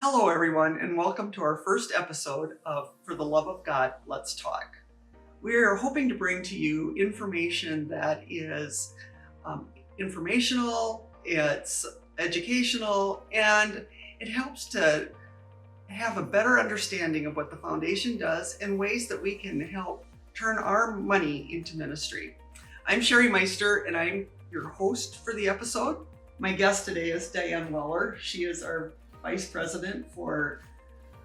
Hello, everyone, and welcome to our first episode of For the Love of God, Let's Talk. We're hoping to bring to you information that is um, informational, it's educational, and it helps to have a better understanding of what the foundation does and ways that we can help turn our money into ministry. I'm Sheri Meister, and I'm your host for the episode. My guest today is Diane Weller. She is our Vice President for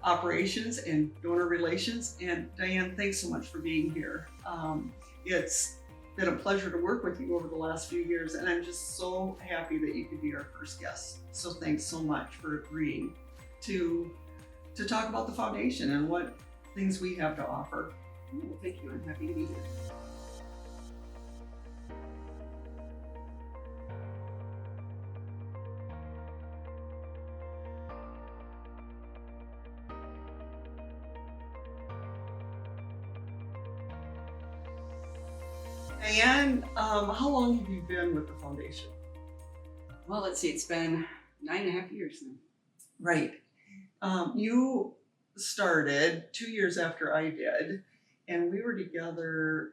Operations and Donor Relations. And Diane, thanks so much for being here. It's been a pleasure to work with you over the last few years, and I'm just so happy that you could be our first guest. So thanks so much for agreeing to talk about the foundation and what things we have to offer. Well, thank you. I'm happy to be here. Diane, how long have you been with the foundation? Well, let's see. It's been 9.5 years now. Right. You started 2 years after I did, and we were together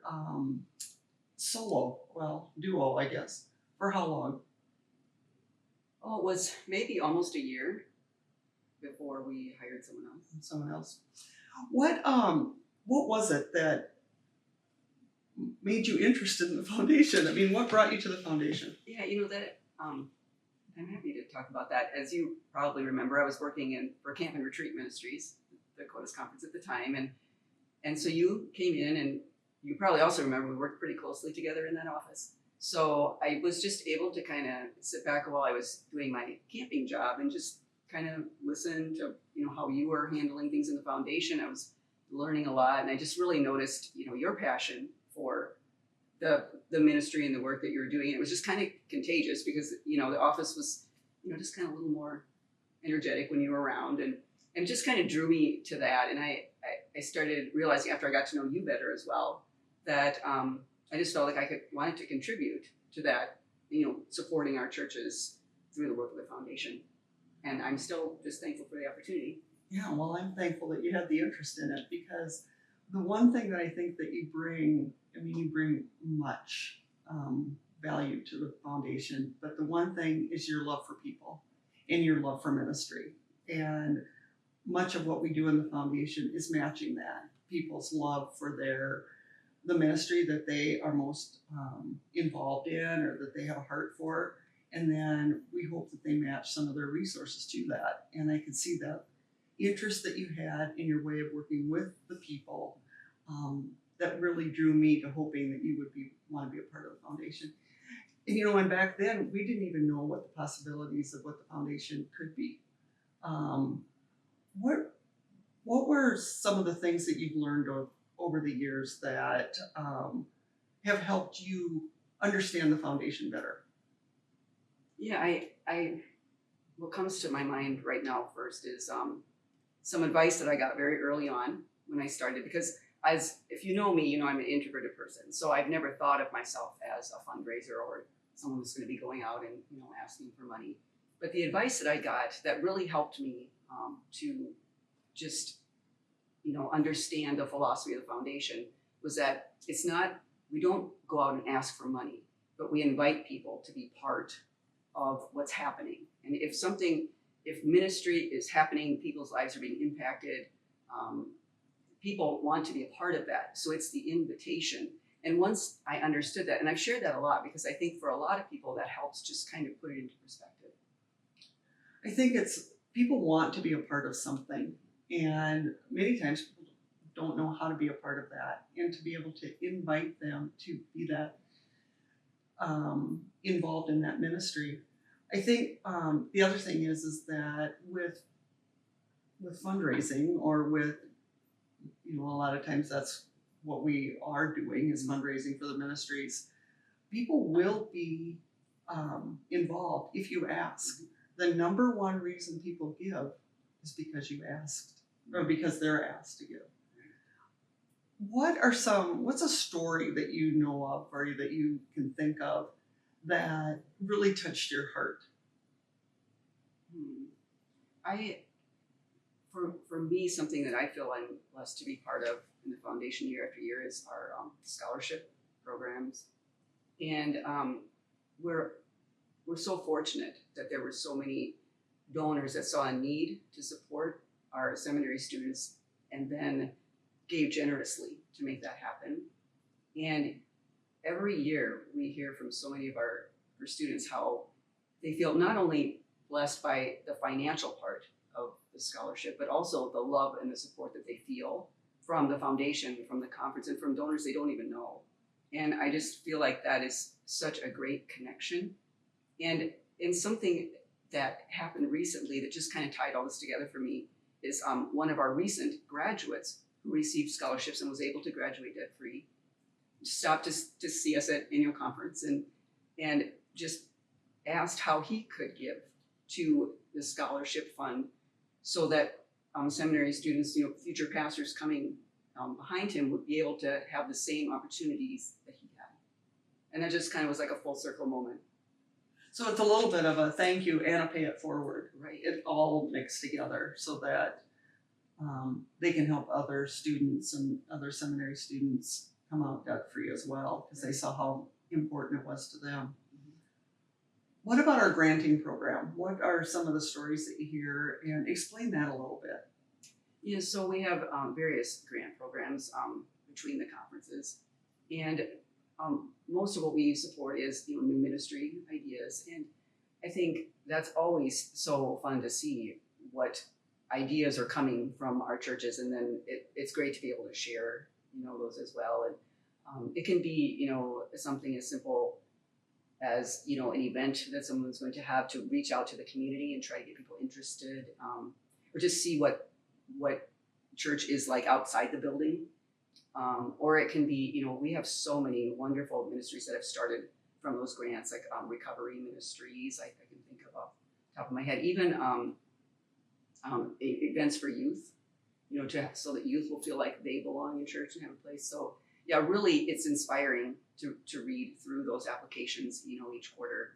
duo, I guess. For how long? Oh, it was maybe almost a year before we hired someone else. Someone else. What was it that made you interested in the foundation? I mean, what brought you to the foundation? Yeah, I'm happy to talk about that. As you probably remember, I was working for Camp and Retreat Ministries, the Dakotas conference at the time, and so you came in, and you probably also remember we worked pretty closely together in that office. So I was just able to kind of sit back while I was doing my camping job and just kind of listen to how you were handling things in the foundation. I was learning a lot, and I just really noticed your passion for the ministry and the work that you were doing. It was just kind of contagious because the office was just kind of a little more energetic when you were around, and just kind of drew me to that. And I started realizing after I got to know you better as well that I just felt like I wanted to contribute to that, supporting our churches through the work of the foundation. And I'm still just thankful for the opportunity. Yeah, well, I'm thankful that you had the interest in it, because the one thing that I think that you bring much value to the foundation, but the one thing is your love for people and your love for ministry. And much of what we do in the foundation is matching that, people's love for the ministry that they are most involved in or that they have a heart for. And then we hope that they match some of their resources to that. And I could see that interest that you had in your way of working with the people that really drew me to hoping that you would want to be a part of the foundation. And back then we didn't even know what the possibilities of what the foundation could be. What were some of the things that you've learned over the years that have helped you understand the foundation better? Yeah, I what comes to my mind right now first is some advice that I got very early on when I started, because if you know me, I'm an introverted person, so I've never thought of myself as a fundraiser or someone who's going to be going out and asking for money. But the advice that I got that really helped me to just understand the philosophy of the foundation was that we don't go out and ask for money, but we invite people to be part of what's happening. And if ministry is happening, people's lives are being impacted, people want to be a part of that. So it's the invitation. And once I understood that, and I've shared that a lot because I think for a lot of people that helps just kind of put it into perspective. I think people want to be a part of something, and many times people don't know how to be a part of that, and to be able to invite them to be that involved in that ministry. I think the other thing is that with fundraising, or with a lot of times that's what we are doing, is fundraising for the ministries. People will be involved if you ask. The number one reason people give is because you asked, or because they're asked to give. What's a story that you know of, or that you can think of, that really touched your heart? I for me, something that I feel I'm blessed to be part of in the foundation year after year is our scholarship programs, and we're so fortunate that there were so many donors that saw a need to support our seminary students and then gave generously to make that happen. And every year we hear from so many of our students how they feel not only blessed by the financial part of the scholarship, but also the love and the support that they feel from the foundation, from the conference, and from donors they don't even know. And I just feel like that is such a great connection. And in something that happened recently that just kind of tied all this together for me is one of our recent graduates who received scholarships and was able to graduate debt free stopped to see us at annual conference and just asked how he could give to the scholarship fund so that seminary students, future pastors coming behind him would be able to have the same opportunities that he had. And that just kind of was like a full circle moment. So it's a little bit of a thank you and a pay it forward. Right. It all mixed together so that they can help other students and other seminary students come out debt free as well, because they saw how important it was to them. What about our granting program? What are some of the stories that you hear, and explain that a little bit? Yeah, so we have various grant programs between the conferences, and most of what we support is new ministry ideas, and I think that's always so fun to see what ideas are coming from our churches, and then it's great to be able to share those as well. And it can be something as simple as an event that someone's going to have to reach out to the community and try to get people interested, or just see what church is like outside the building. Or it can be, we have so many wonderful ministries that have started from those grants, like recovery ministries. I can think of off the top of my head, even events for youth, so that youth will feel like they belong in church and have a place. So yeah, really, it's inspiring to read through those applications, each quarter.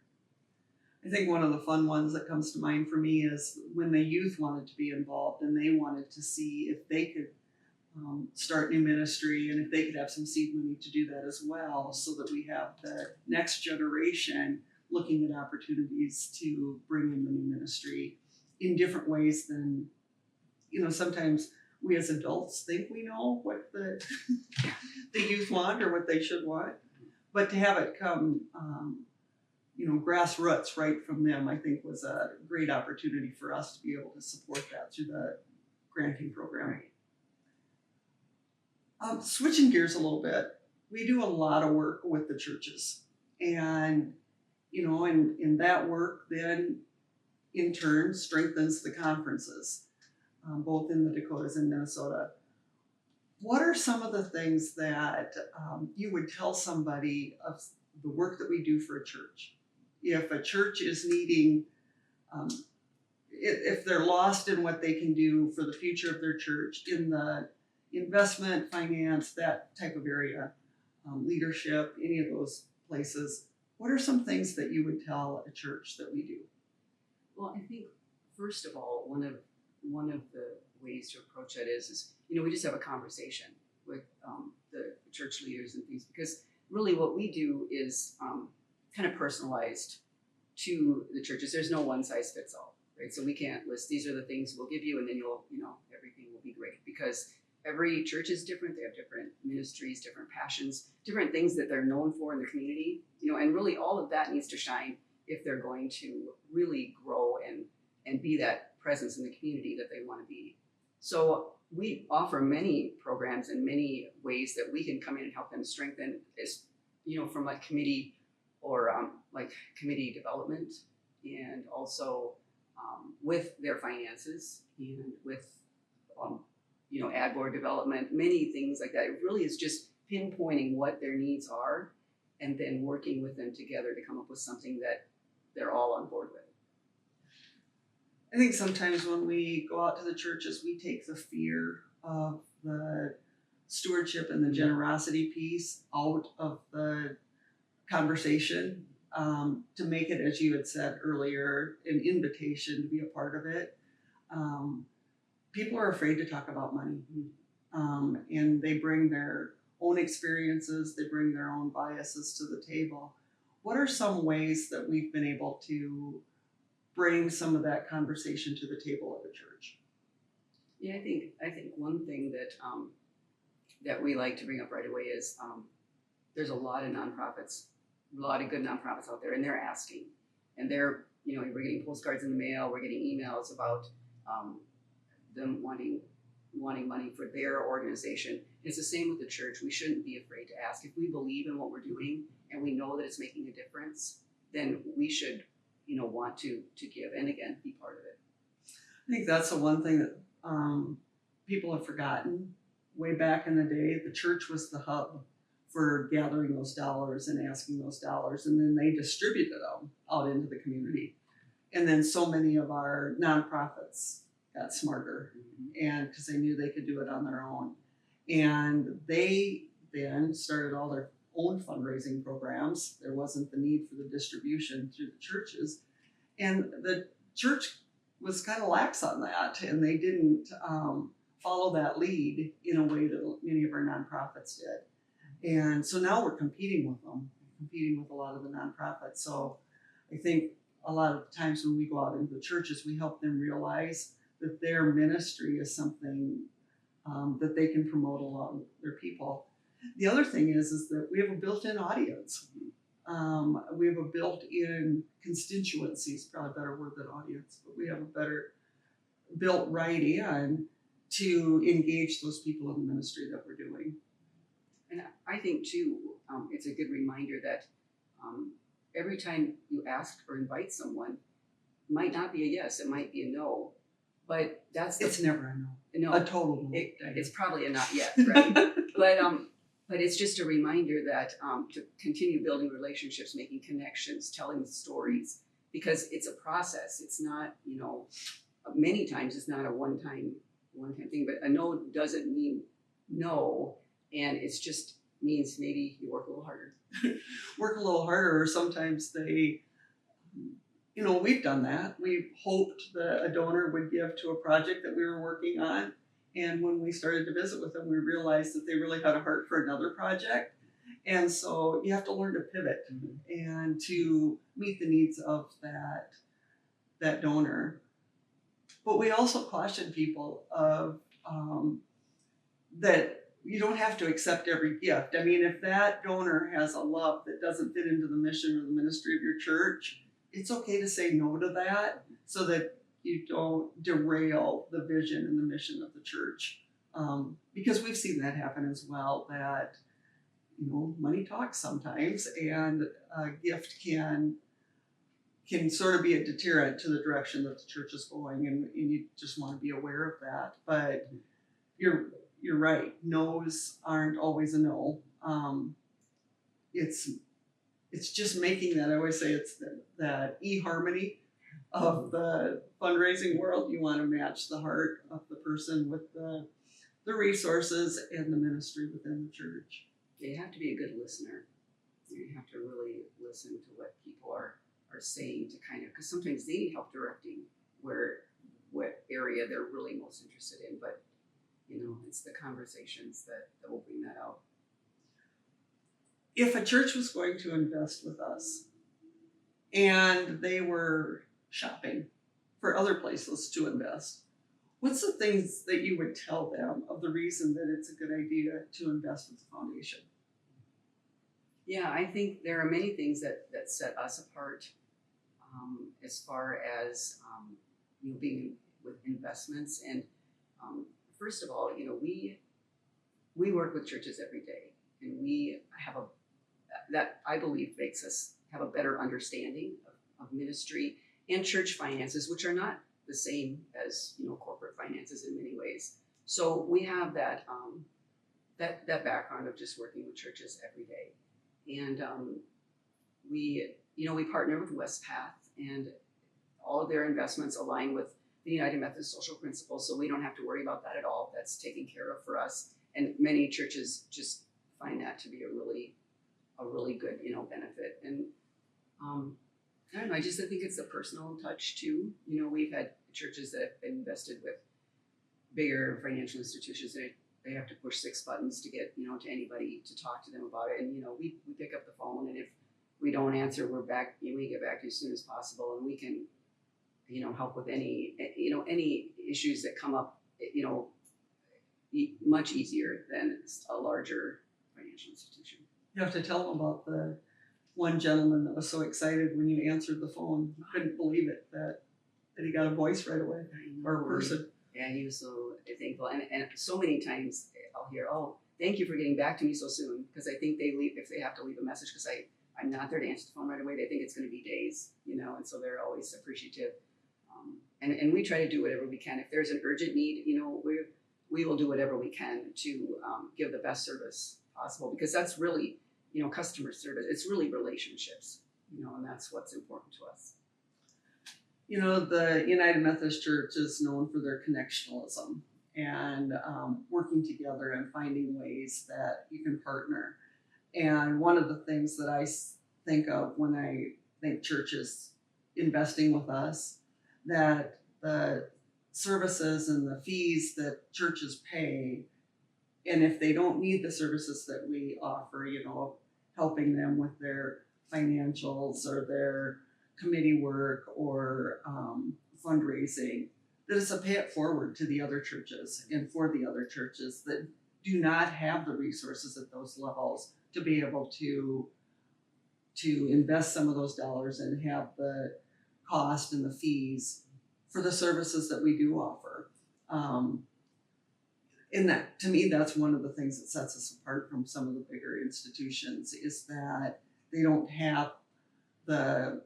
I think one of the fun ones that comes to mind for me is when the youth wanted to be involved and they wanted to see if they could start new ministry and if they could have some seed money to do that as well, so that we have the next generation looking at opportunities to bring in the new ministry in different ways than, sometimes we as adults think we know what the youth want or what they should want, but to have it come, grassroots right from them, I think was a great opportunity for us to be able to support that through the granting program. Switching gears a little bit, we do a lot of work with the churches, and in that work then in turn strengthens the conferences, both in the Dakotas and Minnesota. What are some of the things that you would tell somebody of the work that we do for a church? If a church is needing, if they're lost in what they can do for the future of their church in the investment, finance, that type of area, leadership, any of those places, what are some things that you would tell a church that we do? Well, I think first of all, one of the ways to approach that is we just have a conversation with the church leaders and things, because really what we do is kind of personalized to the churches. There's no one size fits all, right? So we can't list these are the things we'll give you and then you'll everything will be great, because every church is different. They have different ministries, different passions, different things that they're known for in the community, and really all of that needs to shine if they're going to really grow and be that presence in the community that they want to be. So we offer many programs and many ways that we can come in and help them strengthen, from like committee or like committee development, and also with their finances and with ad board development, many things like that. It really is just pinpointing what their needs are and then working with them together to come up with something that they're all on board with. I think sometimes when we go out to the churches, we take the fear of the stewardship and the generosity piece out of the conversation, to make it, as you had said earlier, an invitation to be a part of it. people are afraid to talk about money. And they bring their own experiences, they bring their own biases to the table. What are some ways that we've been able to bring some of that conversation to the table at a church? Yeah, I think one thing that that we like to bring up right away is there's a lot of nonprofits, a lot of good nonprofits out there, and they're asking, and they're, we're getting postcards in the mail, we're getting emails about them wanting money for their organization. It's the same with the church. We shouldn't be afraid to ask. If we believe in what we're doing and we know that it's making a difference, then we should, want to give, and again, be part of it. I think that's the one thing that people have forgotten. Way back in the day, the church was the hub for gathering those dollars and asking those dollars, and then they distributed them out into the community. And then so many of our nonprofits got smarter, and because they knew they could do it on their own. And they then started all their own fundraising programs. There wasn't the need for the distribution through the churches. And the church was kind of lax on that, and they didn't follow that lead in a way that many of our nonprofits did. And so now we're competing with them, competing with a lot of the nonprofits. So I think a lot of times when we go out into the churches, we help them realize that their ministry is something that they can promote along their people. The other thing is that we have a built-in audience. We have a built-in constituency, is probably a better word than audience, but we have a better built right in to engage those people in the ministry that we're doing. And I think too, it's a good reminder that every time you ask or invite someone, it might not be a yes, it might be a no, but It's never a no. No, a total no. It's probably a not yet, right? But it's just a reminder that to continue building relationships, making connections, telling stories, because it's a process. It's not, many times it's not a one-time thing, but a no doesn't mean no, and it's just means maybe you work a little harder. Work a little harder, or sometimes they, we've done that. We've hoped that a donor would give to a project that we were working on. And when we started to visit with them, we realized that they really had a heart for another project. And so you have to learn to pivot and to meet the needs of that donor. But we also caution people of that you don't have to accept every gift. I mean, if that donor has a love that doesn't fit into the mission or the ministry of your church, it's okay to say no to that so that you don't derail the vision and the mission of the church. Because we've seen that happen as well, that, money talks sometimes, and a gift can sort of be a deterrent to the direction that the church is going, and you just want to be aware of that. But you're right, no's aren't always a no. It's just making that, I always say it's that e-harmony of the fundraising world. You want to match the heart of the person with the resources and the ministry within the church. You have to be a good listener. You have to really listen to what people are saying, to kind of, because sometimes they need help directing what area they're really most interested in, but it's the conversations that will bring that out. If a church was going to invest with us and they were shopping for other places to invest, what's the things that you would tell them of the reason that it's a good idea to invest with the foundation? Yeah, I think there are many things that set us apart as far as being with investments. And first of all, we work with churches every day, and we have that I believe makes us have a better understanding of ministry and church finances, which are not the same as corporate finances in many ways. So we have that background of just working with churches every day, and we partner with WestPath, and all of their investments align with the United Methodist social principles, so we don't have to worry about that at all. That's taken care of for us, and many churches just find that to be a really good benefit. And I don't know, I think it's the personal touch too. We've had churches that have invested with bigger financial institutions, they have to push 6 buttons to get, to anybody to talk to them about it. And, we pick up the phone, and if we don't answer, we get back to you as soon as possible, and we can, help with any issues that come up, much easier than a larger financial institution. You have to tell them about the one gentleman that was so excited when you answered the phone. He couldn't believe it that he got a voice right away, or a person. Yeah, he was so thankful. And so many times I'll hear, oh, thank you for getting back to me so soon. Because I think they leave, if they have to leave a message, because I'm not there to answer the phone right away, they think it's going to be days, and so they're always appreciative. And we try to do whatever we can. If there's an urgent need, we will do whatever we can to give the best service possible, because that's really, customer service. It's really relationships, and that's what's important to us. The United Methodist Church is known for their connectionalism and working together and finding ways that you can partner. And one of the things that I think of when I think churches investing with us, that the services and the fees that churches pay, and if they don't need the services that we offer, helping them with their financials or their committee work or fundraising, that it's a pay it forward to the other churches and for the other churches that do not have the resources at those levels to be able to invest some of those dollars and have the cost and the fees for the services that we do offer. And that, to me, that's one of the things that sets us apart from some of the bigger institutions, is that they don't have the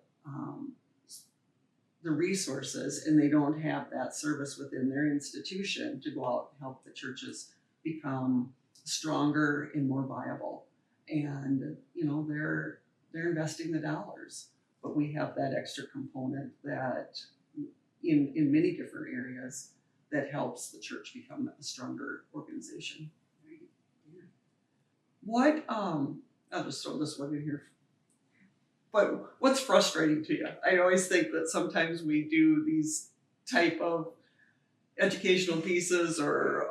resources, and they don't have that service within their institution to go out and help the churches become stronger and more viable. And they're investing the dollars, but we have that extra component that in many different areas that helps the church become a stronger organization. Yeah. What I'll just throw this one in here. But what's frustrating to you? I always think that sometimes we do these type of educational pieces or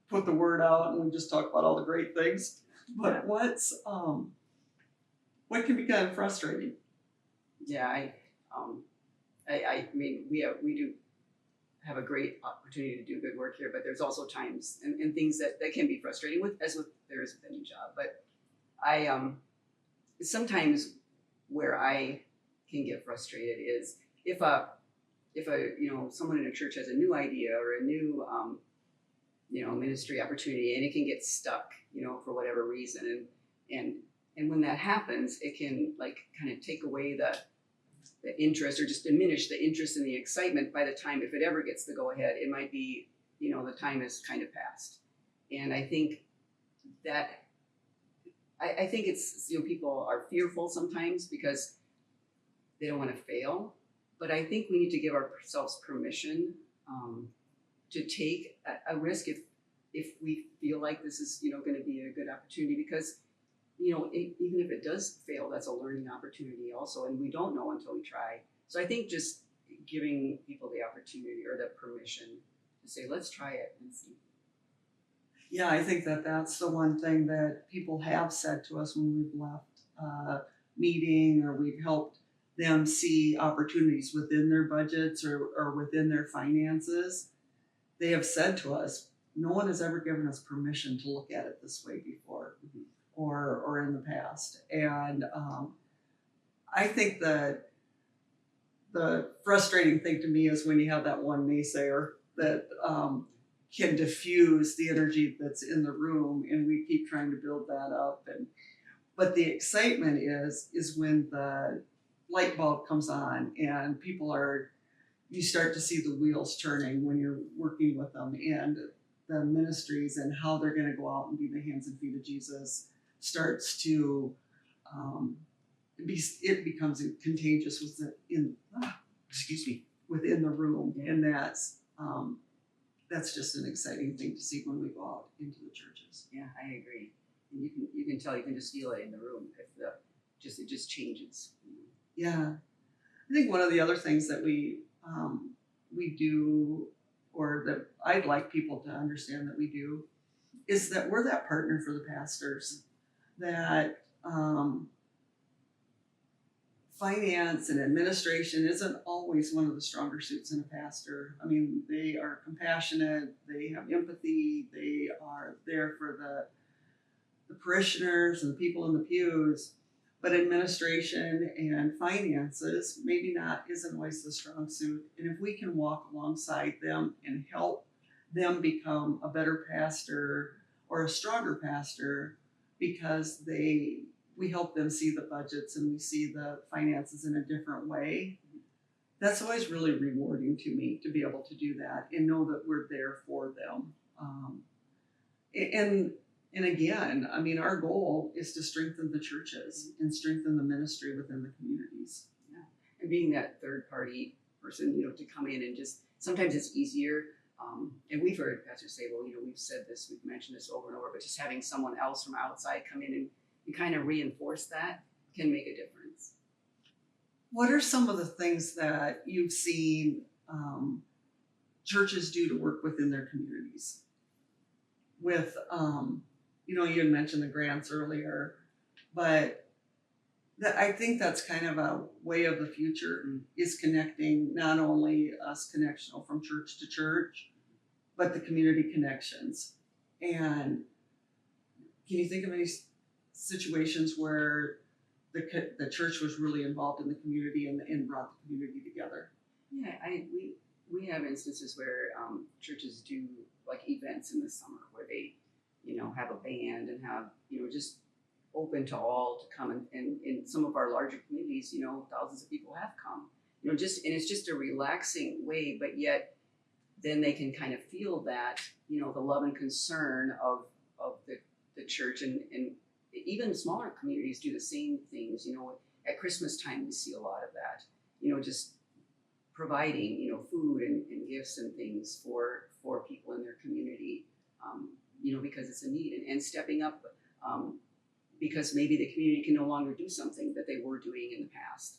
put the word out and we just talk about all the great things. But what can be kind of frustrating? Yeah, I mean, we do have a great opportunity to do good work here, but there's also times and things that can be frustrating there is with any job. But sometimes where I can get frustrated is if someone in a church has a new idea or a new ministry opportunity, and it can get stuck, for whatever reason, and when that happens, it can kind of take away the interest, or just diminish the interest and the excitement. By the time, if it ever gets the go ahead, it might be, the time is kind of past. And I think that I think it's, people are fearful sometimes because they don't want to fail, but I think we need to give ourselves permission to take a risk if we feel like this is, going to be a good opportunity, because even if it does fail, that's a learning opportunity also, and we don't know until we try. So I think just giving people the opportunity or the permission to say, let's try it and see. Yeah, I think that's the one thing that people have said to us when we've left a meeting, or we've helped them see opportunities within their budgets or within their finances. They have said to us, no one has ever given us permission to look at it this way before. Mm-hmm. or in the past. And I think that the frustrating thing to me is when you have that one naysayer that can diffuse the energy that's in the room, and we keep trying to build that up. But the excitement is when the light bulb comes on and you start to see the wheels turning when you're working with them, and the ministries and how they're going to go out and be the hands and feet of Jesus starts to it becomes contagious within the room. Yeah. And that's just an exciting thing to see when we go out into the churches. Yeah, I agree. And you can tell, you can just feel it in the room if it just changes. Yeah, I think one of the other things that we do, or that I'd like people to understand that we do, is that we're that partner for the pastors. That finance and administration isn't always one of the stronger suits in a pastor. I mean, they are compassionate, they have empathy, they are there for the parishioners and the people in the pews. But administration and finances maybe not isn't always the strong suit. And if we can walk alongside them and help them become a better pastor or a stronger pastor because we help them see the budgets and we see the finances in a different way. That's always really rewarding to me to be able to do that and know that we're there for them. And again, I mean, our goal is to strengthen the churches and strengthen the ministry within the communities. Yeah, and being that third party person, to come in and just sometimes it's easier. And we've heard pastors say, well, we've said this, we've mentioned this over and over, but just having someone else from outside come in and kind of reinforce that can make a difference. What are some of the things that you've seen churches do to work within their communities? With, you had mentioned the grants earlier, but I think that's kind of a way of the future, is connecting not only us connectional from church to church, but the community connections. And can you think of any situations where the church was really involved in the community and brought the community together? Yeah, we have instances where churches do like events in the summer where they, have a band and have, just open to all to come. And in some of our larger communities, thousands of people have come, and it's just a relaxing way, but yet then they can kind of feel that, the love and concern of the church, and even smaller communities do the same things. At Christmas time, we see a lot of that, just providing, food and gifts and things for people in their community, because it's a need, and stepping up, because maybe the community can no longer do something that they were doing in the past.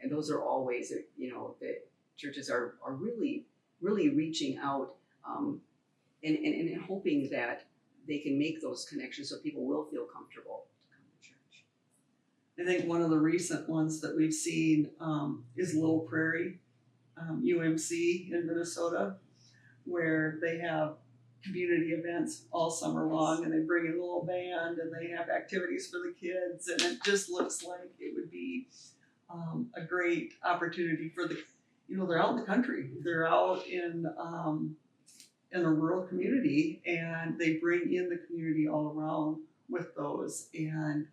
And those are all ways that, that churches are really, really reaching out, and hoping that they can make those connections so people will feel comfortable to come to church. I think one of the recent ones that we've seen is Little Prairie, UMC in Minnesota, where they have community events all summer long, and they bring in a little band and they have activities for the kids, and it just looks like it would be a great opportunity for they're out in the country, they're out in a rural community, and they bring in the community all around with those and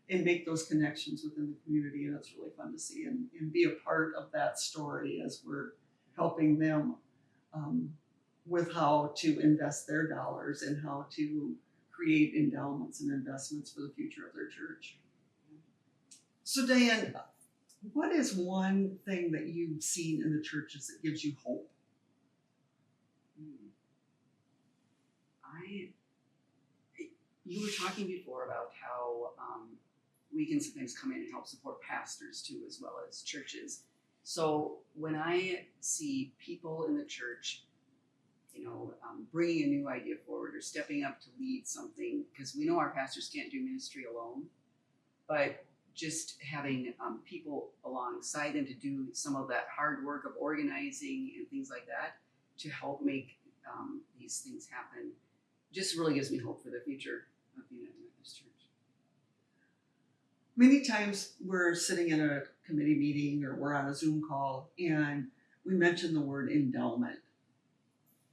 make those connections within the community, and it's really fun to see and be a part of that story as we're helping them with how to invest their dollars and how to create endowments and investments for the future of their church. So Diane, what is one thing that you've seen in the churches that gives you hope? You were talking before about how we can sometimes come in and help support pastors too, as well as churches. So when I see people in the church, bringing a new idea forward or stepping up to lead something, because we know our pastors can't do ministry alone, but just having people alongside them to do some of that hard work of organizing and things like that to help make these things happen, just really gives me hope for the future of the United Methodist Church. Many times we're sitting in a committee meeting or we're on a Zoom call and we mention the word endowment,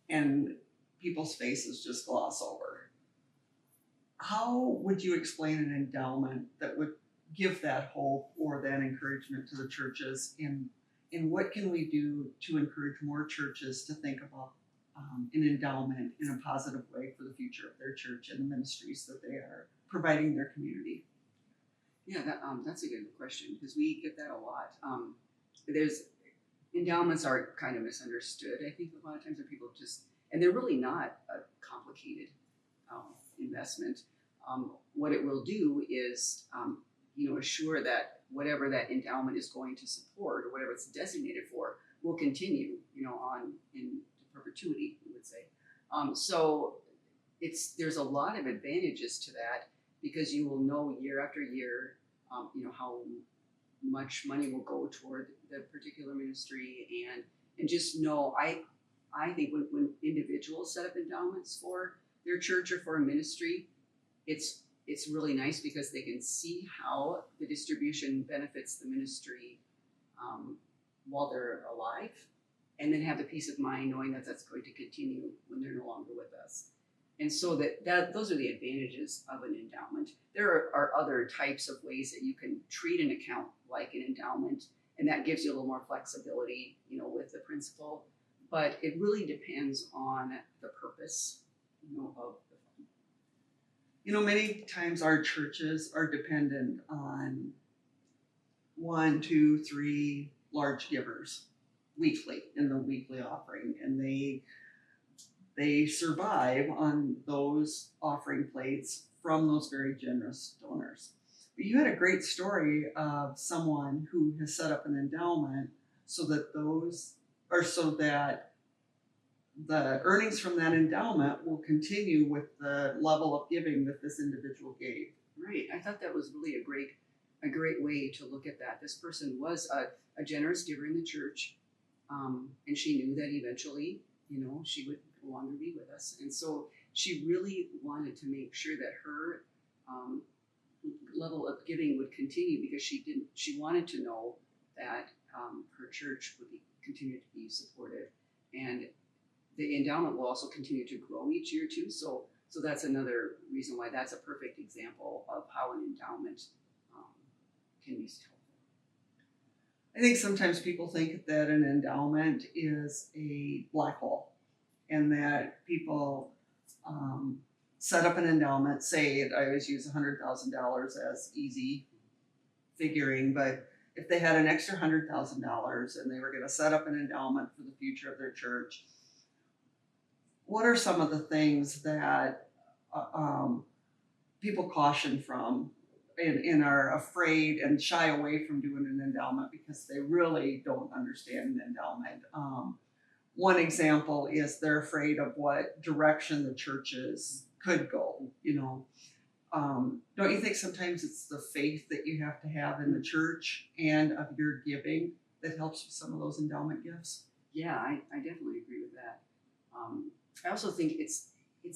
and people's faces just gloss over. How would you explain an endowment that would give that hope or that encouragement to the churches, and what can we do to encourage more churches to think about an endowment in a positive way for the future of their church and the ministries that they are providing their community? Yeah, that's a good question, because we get that a lot. Endowments are kind of misunderstood, I think, a lot of times, where people and they're really not a complicated investment. What it will do is, assure that whatever that endowment is going to support or whatever it's designated for will continue, on in perpetuity would say. So there's a lot of advantages to that because you will know year after year, how much money will go toward the particular ministry, and just know I think when individuals set up endowments for their church or for a ministry, it's really nice because they can see how the distribution benefits the ministry while they're alive, and then have the peace of mind knowing that that's going to continue when they're no longer with us. And so that those are the advantages of an endowment. There are other types of ways that you can treat an account like an endowment, and that gives you a little more flexibility, with the principal. But it really depends on the purpose, of the fund. Many times our churches are dependent on 1, 2, 3 large givers weekly in the weekly offering, and they survive on those offering plates from those very generous donors. But you had a great story of someone who has set up an endowment so that the earnings from that endowment will continue with the level of giving that this individual gave. Right. I thought that was really a great way to look at that. This person was a generous giver in the church, and she knew that eventually, she would no longer be with us. And so she really wanted to make sure that her level of giving would continue because she wanted to know that her church would continue to be supportive, and the endowment will also continue to grow each year too. So that's another reason why that's a perfect example of how an endowment can be helpful. I think sometimes people think that an endowment is a black hole, and that people set up an endowment, say, I always use $100,000 as easy figuring, but if they had an extra $100,000 and they were going to set up an endowment for the future of their church, what are some of the things that people caution from and are afraid and shy away from doing an endowment because they really don't understand an endowment? One example is they're afraid of what direction the churches could go. Don't you think sometimes it's the faith that you have to have in the church and of your giving that helps with some of those endowment gifts? Yeah, I definitely agree with that. I also think it's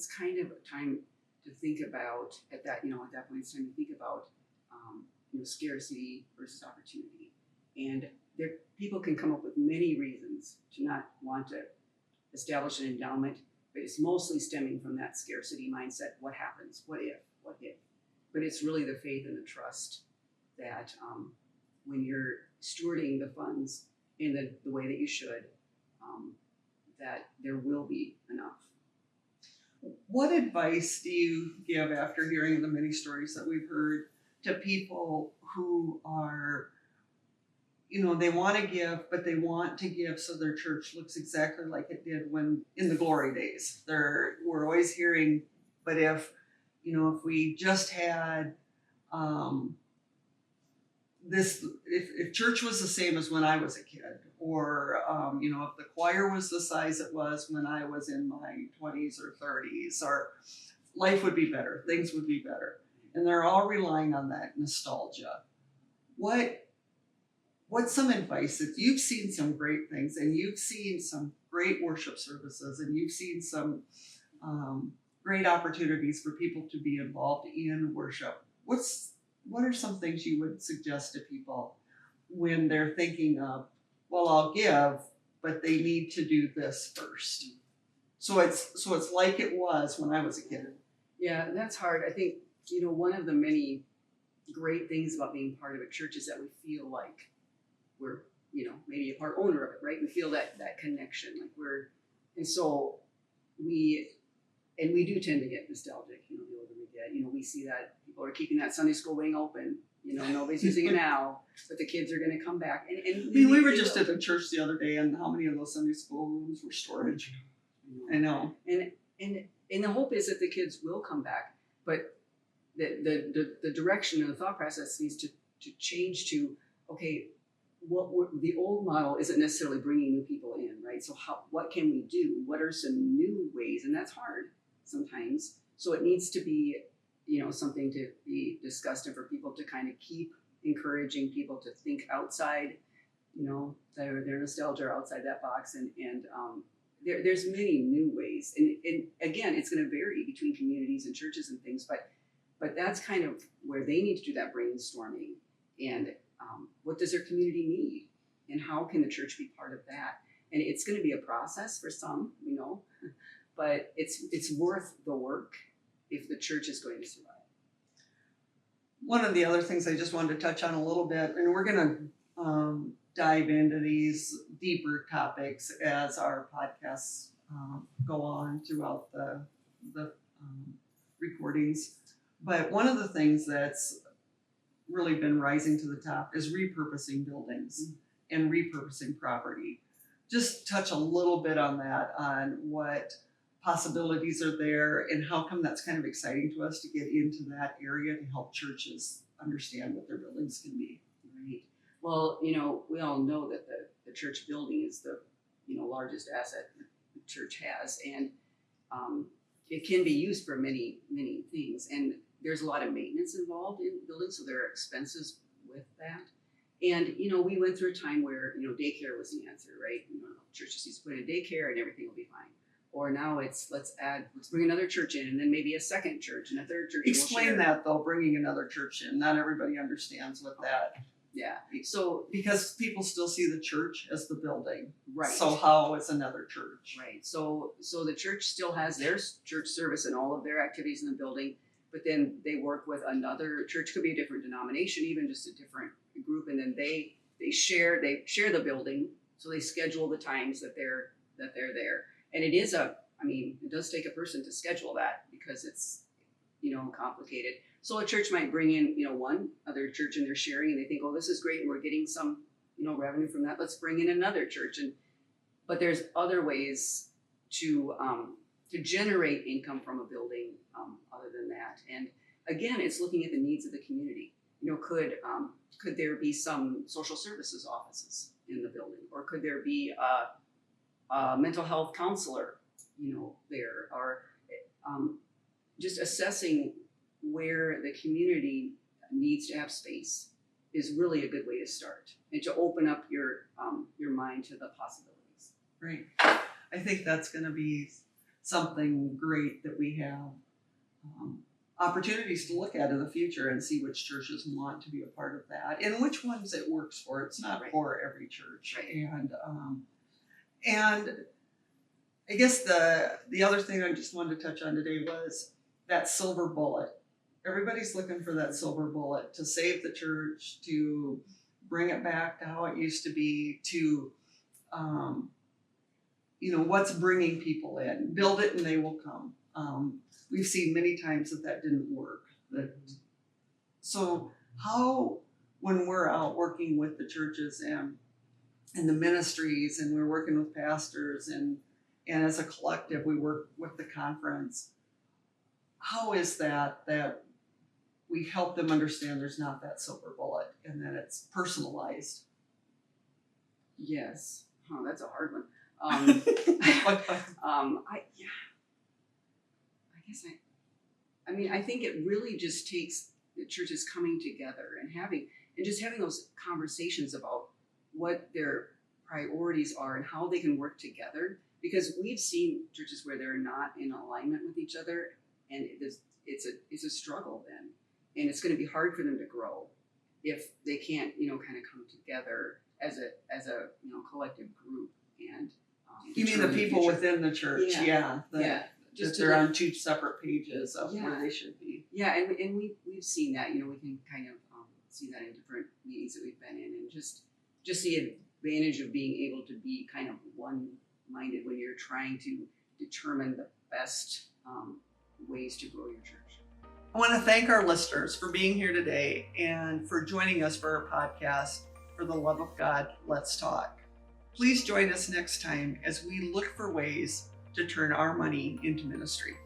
kind of a time to think about at that point it's time to think about scarcity versus opportunity, and people can come up with many reasons to not want to establish an endowment, but it's mostly stemming from that scarcity mindset. What happens? What if? But it's really the faith and the trust that when you're stewarding the funds in the way that you should, that there will be enough. What advice do you give after hearing the many stories that we've heard to people who are, they want to give, but they want to give so their church looks exactly like it did when in the glory days? We're always hearing, but if we just had this, if church was the same as when I was a kid, or if the choir was the size it was when I was in my 20s or 30s, or life would be better, things would be better. And they're all relying on that nostalgia. What's some advice that you've seen some great things, and you've seen some great worship services, and you've seen some great opportunities for people to be involved in worship? What are some things you would suggest to people when they're thinking of, well, I'll give, but they need to do this first? So it's like it was when I was a kid. Yeah, that's hard. I think, one of the many great things about being part of a church is that we feel like we're, maybe a part owner of it, right? We feel that connection, and so we do tend to get nostalgic, the older we get. We see that people are keeping that Sunday school wing open. Nobody's using it now, but the kids are going to come back. And we were just at the church the other day, and how many of those Sunday school rooms were storage? I know. And the hope is that the kids will come back, but the direction and the thought process needs to change to, okay, the old model isn't necessarily bringing new people in, right? So what can we do? What are some new ways? And that's hard sometimes. So it needs to be, something to be discussed and for people to kind of keep encouraging people to think outside, their nostalgia outside that box. And there's many new ways. And again, it's going to vary between communities and churches and things, but that's kind of where they need to do that brainstorming. And what does their community need? And how can the church be part of that? And it's going to be a process for some, but it's worth the work if the church is going to survive. One of the other things I just wanted to touch on a little bit, and we're going to dive into these deeper topics as our podcasts go on throughout the recordings. But one of the things that's really been rising to the top is repurposing buildings and repurposing property. Just touch a little bit on that, on what possibilities are there and how come that's kind of exciting to us to get into that area to help churches understand what their buildings can be. Right. Well, we all know that the church building is the largest asset the church has, and it can be used for many, many things. And there's a lot of maintenance involved in buildings, so there are expenses with that. And, we went through a time where, daycare was the answer, right? Churches used to put in daycare and everything will be fine. Or now it's, let's bring another church in and then maybe a second church and a third church. Explain that though, bringing another church in. Not everybody understands what that. Yeah. So because people still see the church as the building. Right. So how is another church? Right. So the church still has their church service and all of their activities in the building, but then they work with another church, could be a different denomination, even just a different group, and then they share the building, so they schedule the times that they're there. And it does take a person to schedule that because it's, complicated. So a church might bring in, one other church and they're sharing and they think, oh, this is great and we're getting some, revenue from that. Let's bring in another church. But there's other ways to generate income from a building other than that. And again, it's looking at the needs of the community. Could there be some social services offices in the building, or could there be a mental health counselor, there, or just assessing where the community needs to have space is really a good way to start and to open up your mind to the possibilities. Right. I think that's going to be something great that we have opportunities to look at in the future and see which churches want to be a part of that and which ones it works for. It's not right. For every church. Right. And I guess the other thing I just wanted to touch on today was that silver bullet. Everybody's looking for that silver bullet to save the church, to bring it back to how it used to be, to, what's bringing people in. Build it and they will come. We've seen many times that didn't work. So how, when we're out working with the churches and the ministries and we're working with pastors and as a collective we work with the conference, how is that we help them understand there's not that silver bullet and that it's personalized? Yes. Oh, that's a hard one. I think it really just takes the churches coming together and having those conversations about what their priorities are and how they can work together. Because we've seen churches where they're not in alignment with each other, and it's a struggle then, and it's going to be hard for them to grow if they can't kind of come together as a collective group and. You mean the people within the church? Yeah. Just they're on two separate pages of where they should be. Yeah, and we've seen that. We can kind of see that in different meetings that we've been in, and just the advantage of being able to be kind of one-minded when you're trying to determine the best ways to grow your church. I want to thank our listeners for being here today and for joining us for our podcast, For the Love of God, Let's Talk. Please join us next time as we look for ways to turn our money into ministry.